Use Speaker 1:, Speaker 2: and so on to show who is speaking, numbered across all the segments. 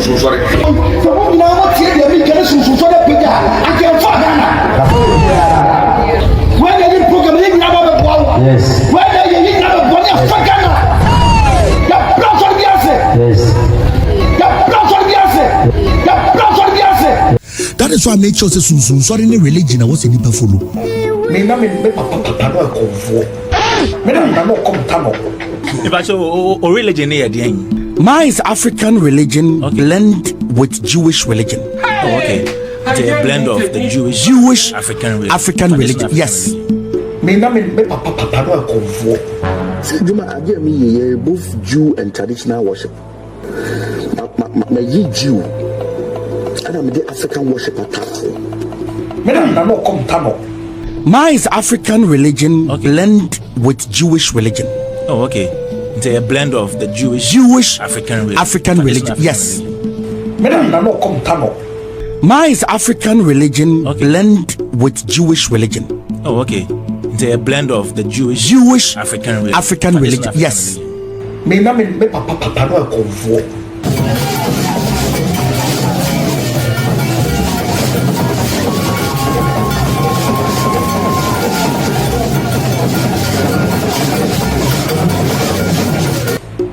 Speaker 1: Sumsumsore. So now what's here? We can Sumsumsore picture. I can fuck Ghana. When they program, they never go. Yes. When they never go, they fuck Ghana. The plus on the answer. Yes. The plus on the answer. The plus on the answer.
Speaker 2: That is why I make sure say Sumsumsore in the religion I was a nipa follow.
Speaker 1: Me na me papa no akonfo. Me na no come tamo.
Speaker 3: If I show o religion here the
Speaker 2: Mine is African religion blend with Jewish religion.
Speaker 3: Oh, okay. It's a blend of the Jewish African religion.
Speaker 2: Yes.
Speaker 1: Me na me papa no akonfo.
Speaker 4: Say Juma age me both Jew and traditional worship. My Jew and I'm the African worship attack.
Speaker 1: Me na no come tamo.
Speaker 2: Mine is African religion blend with Jewish religion.
Speaker 3: Oh, okay. It's a blend of the Jewish African religion.
Speaker 2: Yes.
Speaker 1: Me na no come tamo.
Speaker 2: Mine is African religion blend with Jewish religion.
Speaker 3: Oh, okay. It's a blend of the Jewish
Speaker 2: African religion. Yes.
Speaker 1: Me na me papa no akonfo.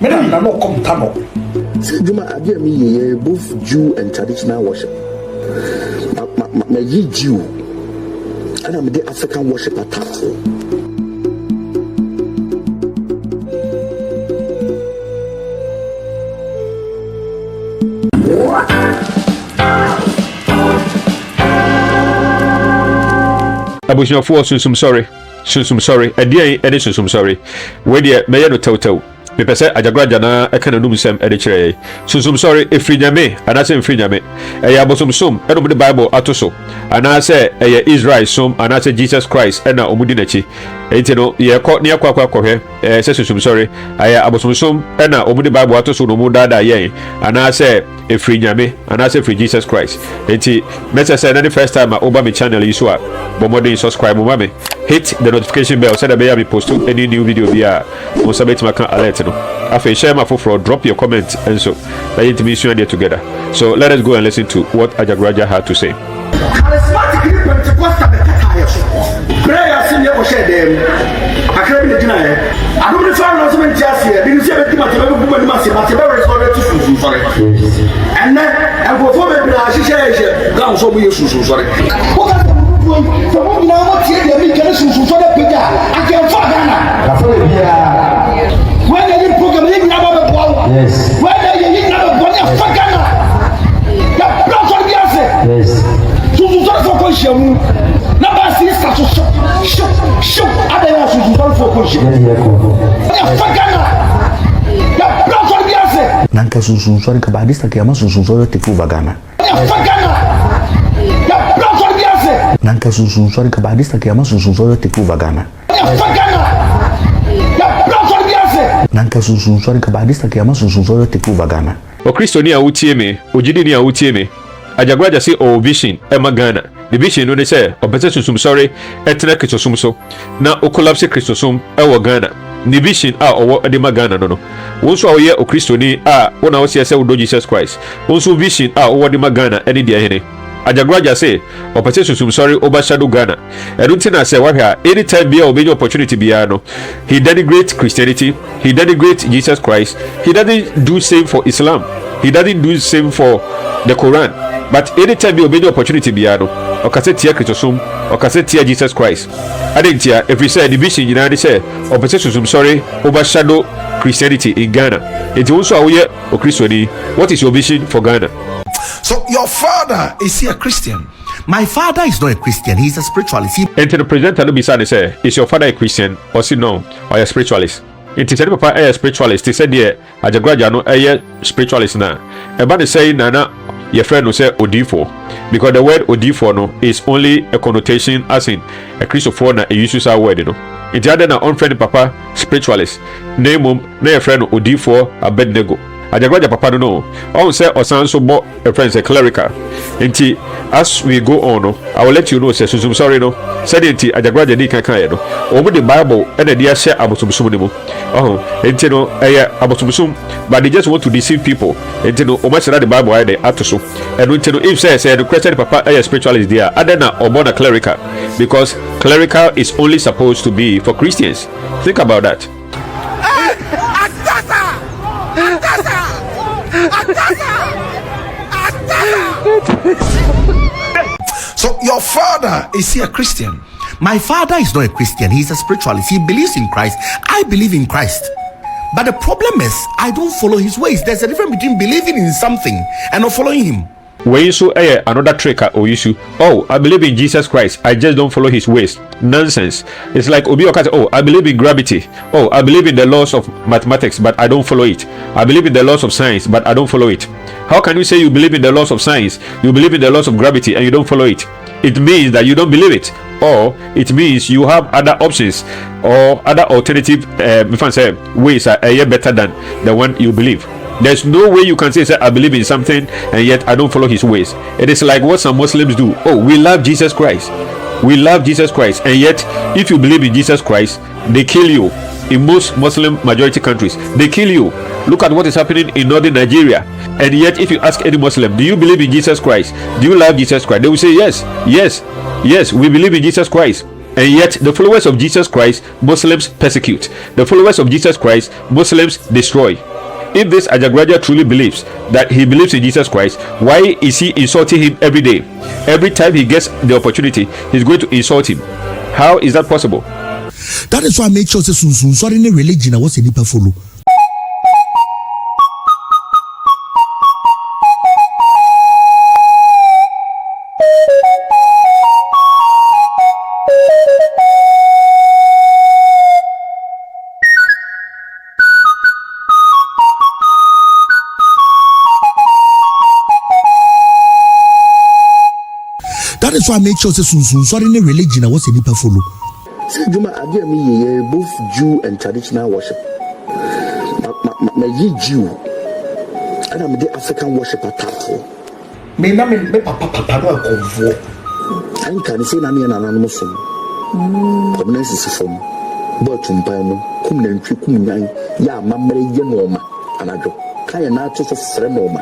Speaker 1: Me na no come tamo.
Speaker 4: Say Juma age me both Jew and traditional worship. My Jew and I'm the African worship attack.
Speaker 5: Abushno for Sumsumsore. Edi Sumsumsore. Where the mayor no tell. Me pese Ajagurajah na ekana num sem ede kire Sumsumsore efrinyame anase efrinyame eya abosomsom eno mu Bible atoso anase eya Israel som anase Jesus Christ ena omudi nachi enti no ye ko ne akwa se Sumsumsore eya abosomsom ena omudi Bible atoso no mu dada yen anase efrinyame anase free Jesus Christ enti message say na the first time over my channel yiso a bomodin subscribe mo me hit the notification bell so that be able post any new video via on sabet makan alert no afi share my for drop your comment and so let it be there together. So let us go and listen to what Ajagurajah had to say.
Speaker 1: Charismatic Pentecostal prayer sin ye share them akra bi dina ye adu ni fa no so men tiase ye bi se be ti ma te be bu ni ma se ma te be restore to Sumsumsore and then go for be na hihye ga so bu ye Sumsumsore so mo na mo tie de mi kan Sumsumsore pega I can fuck Ghana. When they program, they never go. Yes. When they never go, they fuck Ghana. The plus on the answer. Yes. Sumsumsore for question. Number 6 show. Other than Sumsumsore for question. They fuck Ghana. The plus on the answer.
Speaker 4: Nanka Sumsumsore kabadista kiyama Sumsumsore take over Ghana.
Speaker 1: They fuck Ghana. The plus on the answer.
Speaker 4: Nanka Sumsumsore kabadista kiyama Sumsumsore take over Ghana.
Speaker 1: They fuck Ghana. The plus on the answer.
Speaker 4: Nanka Sumsumsore kabadista kiyama Sumsumsore take over Ghana.
Speaker 5: O Kristo ni awutie me, ojidi ni awutie me. Ajagurajah say o vision ema Ghana. The vision no dey say opese Sumsumsore etena Kristosum so na o collapse Kristosum ewo Ghana. The vision a owo edema Ghana no. Wonso awoye o Kristo ni a wona wo se wo do Jesus Christ. Wonso vision a owo edema Ghana eni dia hene. Ajagurajah say opese Sumsumsore overshadow Ghana. Eruntina say wahia anytime be obey opportunity be no. He denigrate Christianity, he denigrate Jesus Christ. He doesn't do same for Islam. He doesn't do same for the Quran. But anytime you obey the opportunity biano, or cassette Kristosum, or cassette Jesus Christ. I didn't hear if we say division in the say, or Sumsumsore overshadow Christianity in Ghana. It's also aware of Christianity. What is your vision for Ghana?
Speaker 2: So your father is he a Christian? My father is not a Christian, he's a spiritualist.
Speaker 5: And to the president and be say, is your father a Christian or is he no or a spiritualist? It is papa a spiritualist. He said there Ajagurajah no a spiritualist na. Everybody say nana your friend will say odifo because the word odifo no is only a connotation as in a Christopher na a uses our word, you know. It's other than unfriendly papa spiritualist. Name na your friend odifo Abednego. Ajagurajah papa no. I say osan so bo a friend say clerical. Enti as we go on, I will let you know. Say Sumsumsore no. Said it. Ajagurajah di kankan no. Omo the Bible and the dia share abosumsum ni mo. Enti no abosumsum, but they just want to deceive people. Enti no omo share the Bible I dey atoso. And enti no if say the question papa spiritualist there. Other na omo na clerical, because clerical is only supposed to be for Christians. Think about that.
Speaker 2: So your father, is he a Christian? My father is not a Christian. He's a spiritualist. He believes in Christ. I believe in Christ. But the problem is, I don't follow his ways. There's a difference between believing in something and not following him.
Speaker 5: When you saw another trick or issue, oh, I believe in Jesus Christ, I just don't follow his ways. Nonsense. It's like Obi Okata, oh, I believe in gravity. Oh, I believe in the laws of mathematics, but I don't follow it. I believe in the laws of science, but I don't follow it. How can you say you believe in the laws of science, you believe in the laws of gravity, and you don't follow it? It means that you don't believe it, or it means you have other options or other alternative ways are better than the one you believe. There's no way you can say I believe in something and yet I don't follow his ways. It is like what some Muslims do. Oh, we love Jesus Christ. We love Jesus Christ, and yet if you believe in Jesus Christ, they kill you. In most Muslim majority countries, they kill you. Look at what is happening in northern Nigeria. And yet if you ask any Muslim, do you believe in Jesus Christ? Do you love Jesus Christ? They will say yes, we believe in Jesus Christ. And yet the followers of Jesus Christ, Muslims persecute. The followers of Jesus Christ, Muslims destroy. If this Ajagurajah truly believes that he believes in Jesus Christ, why is he insulting him every day? Every time he gets the opportunity, he's going to insult him. How is that possible?
Speaker 6: That is why I make sure say Sumsumsore in religion I was any follow. That is why I make sure say Sumsumsore in religion I was any follow.
Speaker 4: Say Juma idea me both Jew and traditional worship. My Jew and I'm the African worship attack.
Speaker 1: Me na me papa no akonfo.
Speaker 4: I can say na me na anonymous. Community is from but tumpano kum na ntwi kum nyan ya mamre ye no ma anadwo kai na to so frɛ no ma.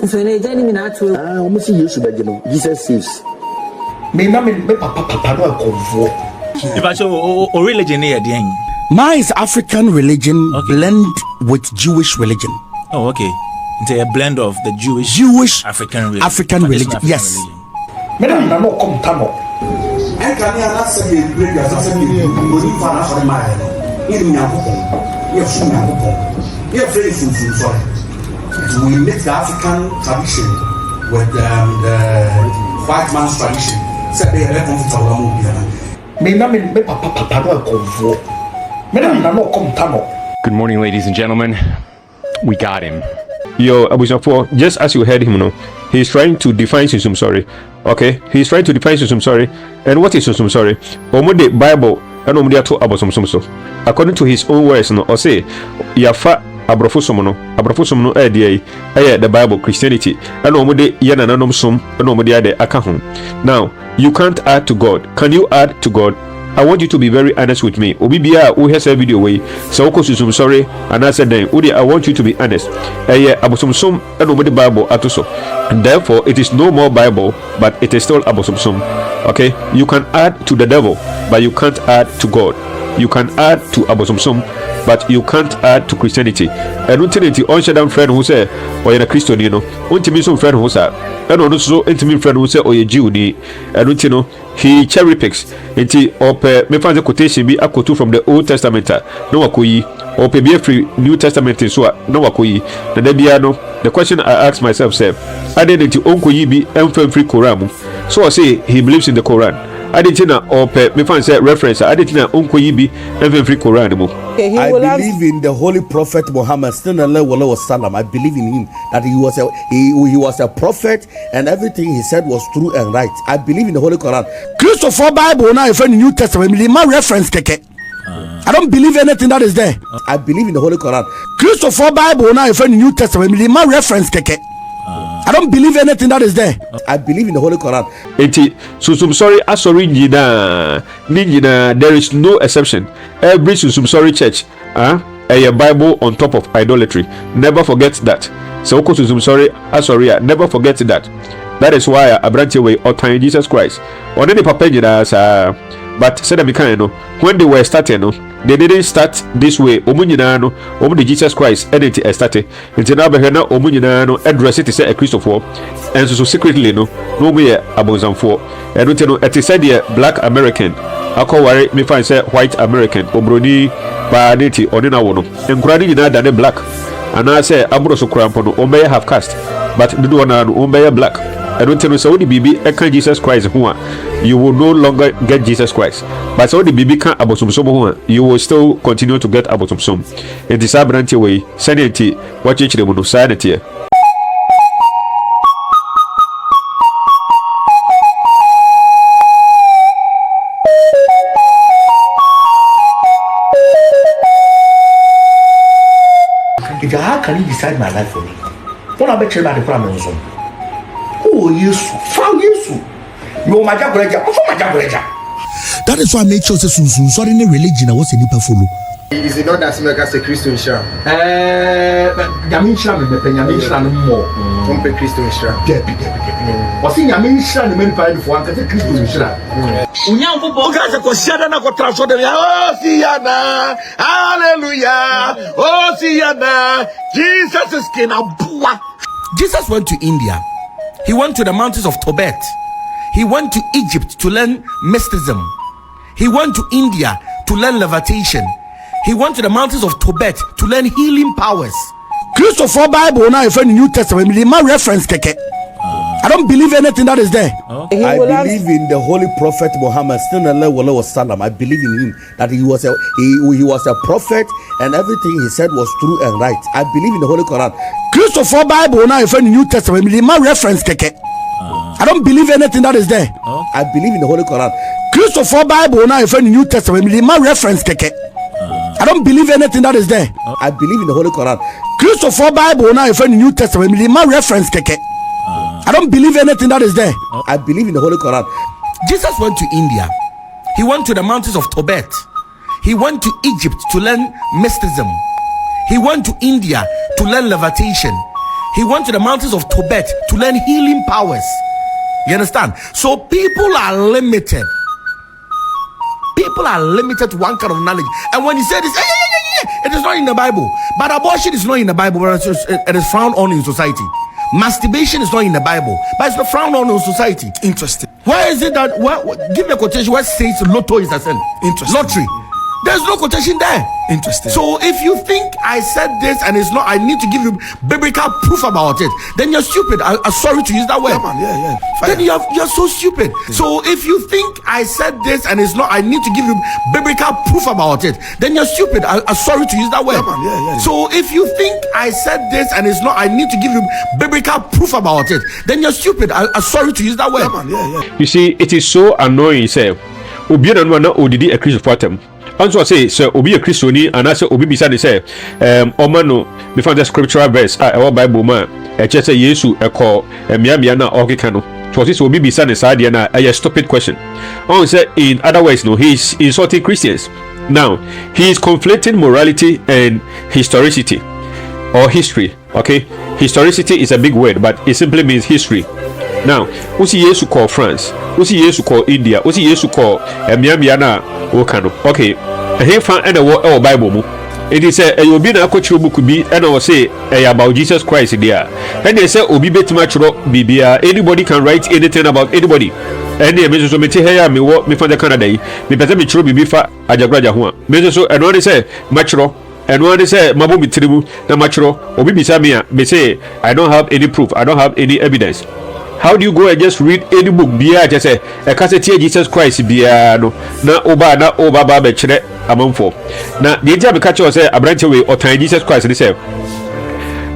Speaker 7: So na jani mi na to
Speaker 4: almost yesu be no Jesus saves.
Speaker 1: Me na me papa no akonfo.
Speaker 3: If I show o religion here then.
Speaker 6: Mine is African religion blend with Jewish religion.
Speaker 3: Oh, okay. It's a blend of the Jewish African religion.
Speaker 6: Yes.
Speaker 1: Me na no come tamo.
Speaker 8: I can not say you bring yourself in the financial mind. In Yankopon, you're from Yankopon, you're very Sumsumsore. We mix the African tradition with the white man's tradition. Said they are comfortable movie.
Speaker 1: Me na me papa no akonfo. Me na no come tamo.
Speaker 9: Good morning, ladies and gentlemen. We got him.
Speaker 5: Yo, Abusafo, just as you heard him, he's trying to define Sumsumsore. Okay, he's trying to define Sumsumsore. And what is Sumsumsore? Omo the Bible and omo to abosumsumso. According to his own words, no, or say yafa abrofusum no the Bible, Christianity, and omo de yanananom sum and omo de akahum. Now, you can't add to God. Can you add to God? I want you to be very honest with me. Obibia who has a video way. So Sumsumsore and I said then I want you to be honest. Abosumsum and over the Bible atuso. And therefore it is no more Bible, but it is still abosumsum. Okay? You can add to the devil, but you can't add to God. You can add to abosumsum, but you can't add to Christianity. And untility on Shadam friend who say or in a Christian, you know, until some friend who say and also intimate friend who say or a Jew and until he cherry picks into me find the quotation be quote from the Old Testament no wakoyi or be free New Testament so no wakoyi na debiano. The question I ask myself say I didn't onkoyi be free Quran, so I say he believes in the Quran. I didn't know or me find say reference I didn't know onkoyi be free Quran.
Speaker 6: I believe in the Holy Prophet Muhammad sallam. I believe in him that he was a prophet and everything he said was true and right. I believe in the Holy Quran. Christopher Bible now if any New Testament my reference keke. I don't believe anything that is there. I believe in the Holy Quran. Christopher Bible now if any New Testament my reference keke. I don't believe anything that is there. I believe in the Holy Quran.
Speaker 5: Enti Sumsumsore asori nyina there is no exception. Every Sumsumsore church a Bible on top of idolatry. Never forget that. So Sumsumsore asori, never forget that. That is why Abrante way or time Jesus Christ. Or any papa but said when they were starting, they didn't start this way. Omunyina the Jesus Christ edit started. Until now, Behena Omunyina address it is a Christopher, and so secretly no way abozam for. And it is said black American. I call worry me find say white American. Obroni Baditi or Ninawono. And Grani than black. And I say Abroso Crampono, Ombeya half caste, but the one Ombeya black. I don't tell you so the baby can Jesus Christ who you will no longer get Jesus Christ. But so the baby can abosum you will still continue to get abosum. In this aberrant way, sanity, what you will sanity.
Speaker 2: How can you decide my life for me? Don't I bet you about the problem? Oh, yes, found you. No, my Ajagurajah, my Ajagurajah.
Speaker 6: That is why I made sure to Sumsumsore in religion. I was a nipa follow.
Speaker 1: Is it not that America say Christian Shah?
Speaker 2: Yamin Shah, Yamin Shah no more.
Speaker 1: Don't pay Christian Shah.
Speaker 2: Debbie. Was in Yamin Shah, the main fight for one, Christian Shah. Okay, so Shada na go transfer them. Oh, Siana, hallelujah. Oh, Siana, Jesus is king. Jesus went to India. He went to the mountains of Tibet. He went to Egypt to learn mysticism. He went to India to learn levitation. He went to the mountains of Tibet to learn healing powers. Christopher Bible now if any New Testament, my reference keke. I don't believe anything that is there.
Speaker 6: I believe in the holy prophet Muhammad. I believe in him that he was a prophet and everything he said was true and right. I believe in the Holy Quran. Christopher Bible now if any New Testament, my reference keke. I don't believe anything that is there. I believe in the Holy Quran. Christopher Bible now if any New Testament, my reference keke. I don't believe anything that is there. I believe in the Holy Quran. Christopher Bible now if any New Testament, my reference keke. I don't believe anything that is there. I believe in the Holy Quran. Jesus went to India. He went to the mountains of Tibet. He went to Egypt to learn mysticism. He went to India to learn levitation. He went to the mountains of Tibet to learn healing powers. You understand? So people are limited. People are limited to one kind of knowledge. And when you say this, it is not in the Bible. But abortion is not in the Bible. But it is frowned on in society. Masturbation is not in the Bible, but it's not frowned on in society. Interesting. Why is it that? Give me a quotation where states lotto is a sin. Interesting. Lottery. There's no quotation there. Interesting. So if you think I said this and it's not, I need to give you biblical proof about it, then you're stupid. I'm sorry to use that word. Yeah, man, yeah. Then you're so stupid. Yeah. So if you think I said this and it's not, I need to give you biblical proof about it, then you're stupid. I'm sorry to use that word. Yeah, man, yeah. So if you think I said this and it's not, I need to give you biblical proof about it, then you're stupid. I'm sorry to use that word. Yeah, man, yeah.
Speaker 5: You see, it is so annoying, sir. Obi na no odidi a Christ for them. And so I say, so Obi a Christiani, and I say Obi beside say, Omano, we found the scriptural verse, our Bible man, a church Yesu, a call, a Miamiana Orkicano. So this will be beside the side, and a stupid question. On say, in other ways, no, he is insulting Christians. Now, he is conflating morality and historicity or history. Okay, historicity is a big word, but it simply means history. Now, what's Yesu call France? What's Yesu call India? What's Yesu call Miamiana Orkano? Okay, he found and a Bible. It is a you'll be a coach book be and I will say about Jesus Christ there. And they say Obi bet much Bibia. Anybody can write anything about anybody. And the message me here me what me from the Canada. Me better me true Bibifa Ajagurajah Hua. Message so and one say matchro. And when they say Mabu Mitribu, the matchro, Obi Bisamia, me say I don't have any proof, I don't have any evidence. How do you go and just read any book? Bia just say a cassette Jesus Christ bia no na oba baba chere among for. Now the entire catch us say a branch away or time Jesus Christ they say.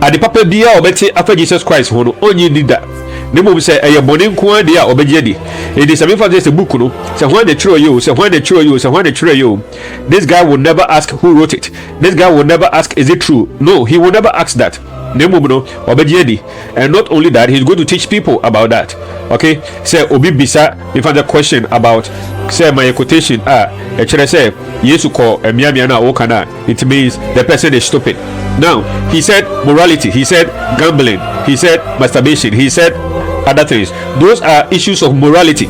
Speaker 5: At the papa bia or betty after Jesus Christ who only did that. The move say a morning kwa dia or bejedi. It is a for this book no. So when they throw you, so when they throw you, so when they throw you, this guy will never ask who wrote it. This guy will never ask is it true? No, he will never ask that. Nemuno obediedi. And not only that, he's going to teach people about that. Okay, say obi bisa if the question about say my quotation actually say yes to call a miamiana okana, it means the person is stupid. Now he said morality, he said gambling, he said masturbation, he said other things. Those are issues of morality.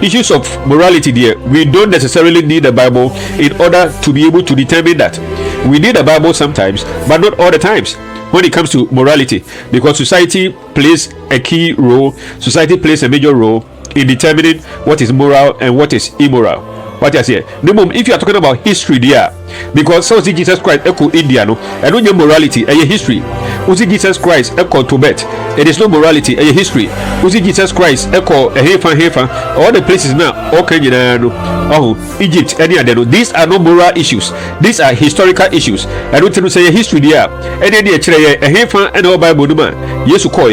Speaker 5: Issues of morality there, we don't necessarily need the Bible in order to be able to determine that. We need the Bible sometimes, but not all the times when it comes to morality, because society plays a key role, society plays a major role in determining what is moral and what is immoral. What I say, if you are talking about history there, because so Jesus Christ echo India no, and no morality a history. Uzi Jesus Christ echo Tibet, it is no morality a history. Uzi Jesus Christ echo a hefa, all the places now, okay, Egypt, any other. These are no moral issues. These are historical issues. I don't want to say a history there. And then a hefa and all Bible yes to call.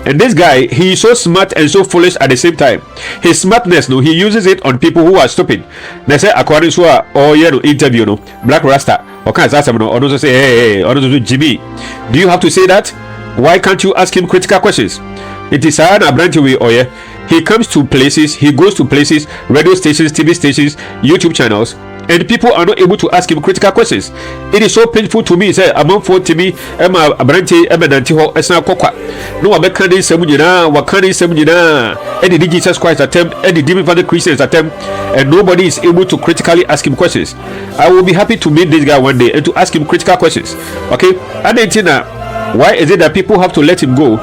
Speaker 5: And this guy, he is so smart and so foolish at the same time. His smartness, no, he uses it on people who are stupid. They say according to interview, no, Black Rasta, or can't ask him, or don't say, hey, or don't Jimmy. Do you have to say that? Why can't you ask him critical questions? It is a branch away, or he comes to places, he goes to places, radio stations, TV stations, YouTube channels, and people are not able to ask him critical questions. It is so painful to me. Say, I'm for me, Emma Abrante, Emma Nantiho, Esna Coca. No, I'm a candidate, Samujina, Wakani Samujina, and the Jesus Christ attempt, and the demon for the Christians attempt, and nobody is able to critically ask him questions. I will be happy to meet this guy one day and to ask him critical questions. Okay, and then why is it that people have to let him go?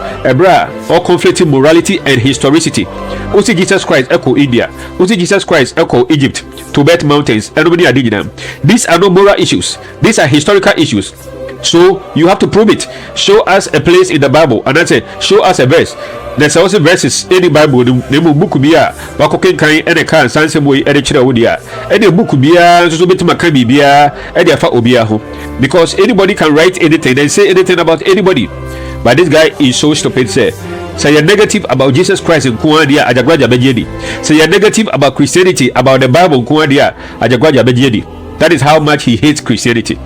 Speaker 5: Or conflicting morality and historicity. Usi Jesus Christ echo India. Usi Jesus Christ echo Egypt, Tibet mountains, and nobody are digging them. These are no moral issues. These are historical issues. So you have to prove it. Show us a place in the Bible, and I say, show us a verse. There's also verses in the Bible. The book bia, wakoken kai, and a car, and some way, and a chira wodia, and the book bia, so bit makabi bia, and the fa obia. Because anybody can write anything and say anything about anybody. But this guy is so stupid. Say you're negative about Jesus Christ in Kuadia, Ajagurajah Bishop. Say you're negative about Christianity, about the Bible in Kuadia, Ajagurajah Bishop. That is how much he hates Christianity.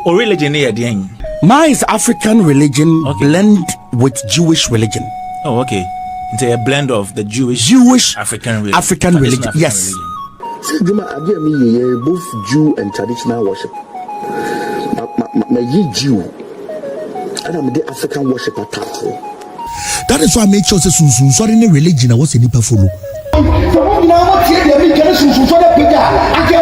Speaker 3: Religion here,
Speaker 6: mine is African religion blend with Jewish religion.
Speaker 3: Oh, okay. It's a blend of the Jewish African religion.
Speaker 6: Yes.
Speaker 4: Both Jew and traditional worship. My Jew, and I'm the African worship at
Speaker 2: That is why I make sure say Sumsumsore in religion I was any follow.
Speaker 1: So what now what here they can Sumsumsore pega.